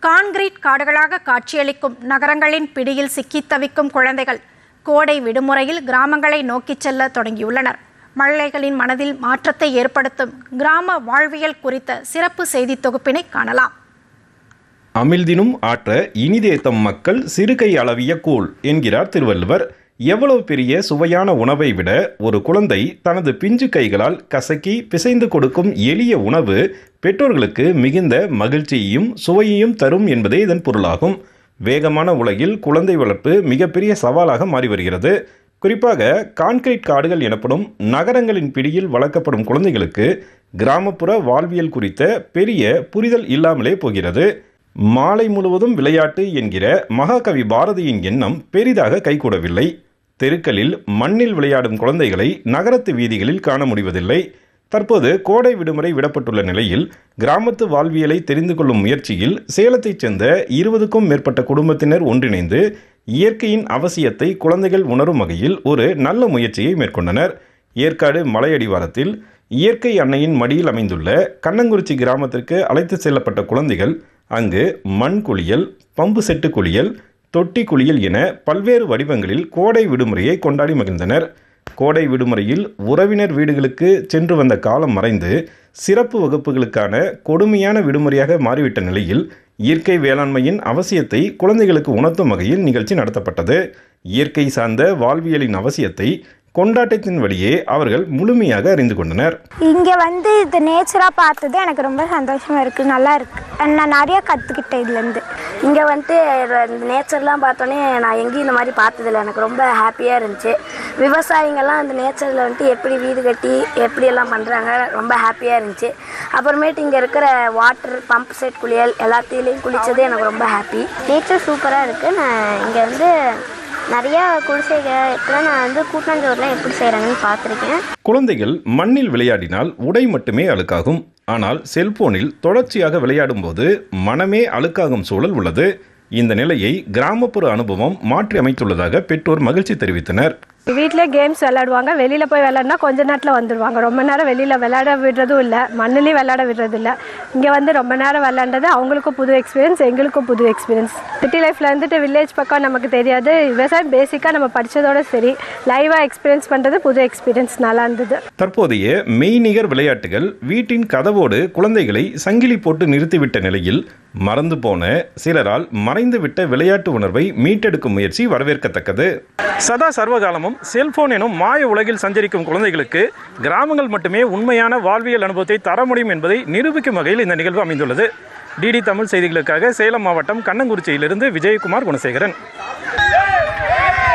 Concrete காடுகளாக காட்சியளிக்கும் நகரங்களின் பிடியில் சிக்கித் தவிக்கும் குழந்தைகள் கோடை விடுமுறையில் கிராமங்களை நோக்கிச் செல்ல தொடங்கியுள்ளனர். மழலைகளின் மனதில் மாற்றத்தை ஏற்படுத்தும் கிராம வாழ்வியல் குறித்த சிறப்பு செய்தி தொகுப்பினை காணலாம். அமிழ்தினும் ஆற்ற இனிதேத்தம் மக்கள் சிறுகை அளவிய கூழ் என்கிறார் திருவள்ளுவர். எவ்வளவு பெரிய சுவையான உணவை விட ஒரு குழந்தை தனது பிஞ்சு கைகளால் கசக்கி பிசைந்து கொடுக்கும் எளிய உணவு பெற்றோர்களுக்கு மிகுந்த மகிழ்ச்சியையும் சுவையையும் தரும் என்பதே இதன் பொருளாகும். வேகமான உலகில் குழந்தை வளர்ப்பு மிகப்பெரிய சவாலாக மாறி வருகிறது. குறிப்பாக கான்கிரீட் காடுகள் எனப்படும் நகரங்களின் பிடியில் வளர்க்கப்படும் குழந்தைகளுக்கு கிராமப்புற வாழ்வியல் குறித்த பெரிய புரிதல் இல்லாமலே போகிறது. மாலை முழுவதும் விளையாட்டு என்கிற மகாகவி பாரதியின் எண்ணம் பெரிதாக கைகூடவில்லை. தெருக்களில் மண்ணில் விளையாடும் குழந்தைகளை நகரத்து வீதிகளில் காண முடிவதில்லை. தற்போது கோடை விடுமுறை விடப்பட்டுள்ள நிலையில் கிராமத்து வாழ்வியலை தெரிந்து கொள்ளும் முயற்சியில் சேலத்தைச் சேர்ந்த 20க்கும் மேற்பட்ட குடும்பத்தினர் ஒன்றிணைந்து இயற்கையின் அவசியத்தை குழந்தைகள் உணரும் வகையில் ஒரு நல்ல முயற்சியை மேற்கொண்டனர். ஏற்காடு மலையடிவாரத்தில் இயற்கை அன்னையின் மடியில் அமைந்துள்ள கண்ணங்குறிச்சி கிராமத்திற்கு அழைத்து செல்லப்பட்ட குழந்தைகள் அங்கு மண் குளியல், பம்பு செட்டு குளியல், தொட்டி குளியல் என பல்வேறு வடிவங்களில் கோடை விடுமுறையை கொண்டாடி மகிழ்ந்தனர். கோடை விடுமுறையில் உறவினர் வீடுகளுக்கு சென்று வந்த காலம் மறைந்து சிறப்பு வகுப்புகளுக்கான கொடுமையான விடுமுறையாக மாறிவிட்ட நிலையில் இயற்கை வேளாண்மையின் அவசியத்தை குழந்தைகளுக்கு உணர்த்தும் வகையில் நிகழ்ச்சி நடத்தப்பட்டது. இயற்கை சார்ந்த வாழ்வியலின் அவசியத்தை கொண்டாட்டத்தின் வழியே அவர்கள் முழுமையாக அறிந்து கொண்டனர். இங்கே வந்து இது நேச்சராக பார்த்தது எனக்கு ரொம்ப சந்தோஷமாக இருக்குது, நல்லா இருக்குது. நான் நிறையா கற்றுக்கிட்டேன் இதுலேருந்து. இங்கே வந்துட்டு இந்த நேச்சர்லாம் பார்த்தோன்னே நான் எங்கேயும் இந்த மாதிரி பார்த்ததில்ல, எனக்கு ரொம்ப ஹாப்பியாக இருந்துச்சு. விவசாயிங்கள்லாம் இந்த நேச்சரில் வந்துட்டு எப்படி வீடு கட்டி எப்படியெல்லாம் பண்ணுறாங்க, ரொம்ப ஹாப்பியாக இருந்துச்சு. அப்புறமேட்டு இங்கே இருக்கிற வாட்டர் பம்ப் செட் குளியல் எல்லாத்தையும் குளித்தது எனக்கு ரொம்ப ஹாப்பி. நேச்சர் சூப்பராக இருக்குது. நான் இங்கே வந்து நிறையா குடிசைகள் இப்போலாம் நான் வந்து கூட்டாஞ்சோறுலாம் எப்படி செய்கிறாங்கன்னு பார்த்துருக்கேன். குழந்தைகள் மண்ணில் விளையாடினால் உடை மட்டுமே அழுக்காகும். ஆனால் செல்போனில் தொடர்ச்சியாக விளையாடும் போது மனமே அழுக்காகும் சூழல் உள்ளது. இந்த நிலையை கிராமப்புற அனுபவம் மாற்றி அமைத்துள்ளதாக பெற்றோர் மகிழ்ச்சி தெரிவித்தனர். வீட்டிலே கேம்ஸ் விளையாடுவாங்க, வெளியில் போய் விளையாடினா கொஞ்ச நேரத்தில் வந்துடுவாங்க. ரொம்ப நேரம் வெளியில் விளையாட விடுறதும் இல்லை, மண்ணிலையும் விளையாட விடுறது இல்லை. இங்கே வந்து ரொம்ப நேரம் விளையாண்டது அவங்களுக்கும் புது எக்ஸ்பீரியன்ஸ், எங்களுக்கும் புது எக்ஸ்பீரியன்ஸ். சிட்டி லைஃப்பில் வந்துட்டு வில்லேஜ் பக்கம் நமக்கு தெரியாது, விவசாயம் பேசிக்காக நம்ம படித்ததோடு சரி, லைவாக எக்ஸ்பீரியன்ஸ் பண்ணுறது புது எக்ஸ்பீரியன்ஸ், நல்லா இருந்தது. தற்போதைய மெய்நிகர் விளையாட்டுகள் வீட்டின் கதவோடு குழந்தைகளை சங்கிலி போட்டு நிறுத்திவிட்ட நிலையில் மறந்து போன சிலரால் மறைந்துவிட்ட விளையாட்டு உணர்வை மீட்டெடுக்கும் முயற்சி வரவேற்கத்தக்கது. சதா சர்வகாலமும் செல்போன் எனும் மாய உலகில் சஞ்சரிக்கும் குழந்தைகளுக்கு கிராமங்கள் மட்டுமே உண்மையான வாழ்வியல் அனுபவத்தை தர முடியும் என்பதை நிரூபிக்கும் வகையில் இந்த நிகழ்வு அமைந்துள்ளது. டிடி தமிழ் செய்திகளுக்காக சேலம் மாவட்டம் கண்ணங்குறிச்சியிலிருந்து விஜயகுமார் குணசேகரன்.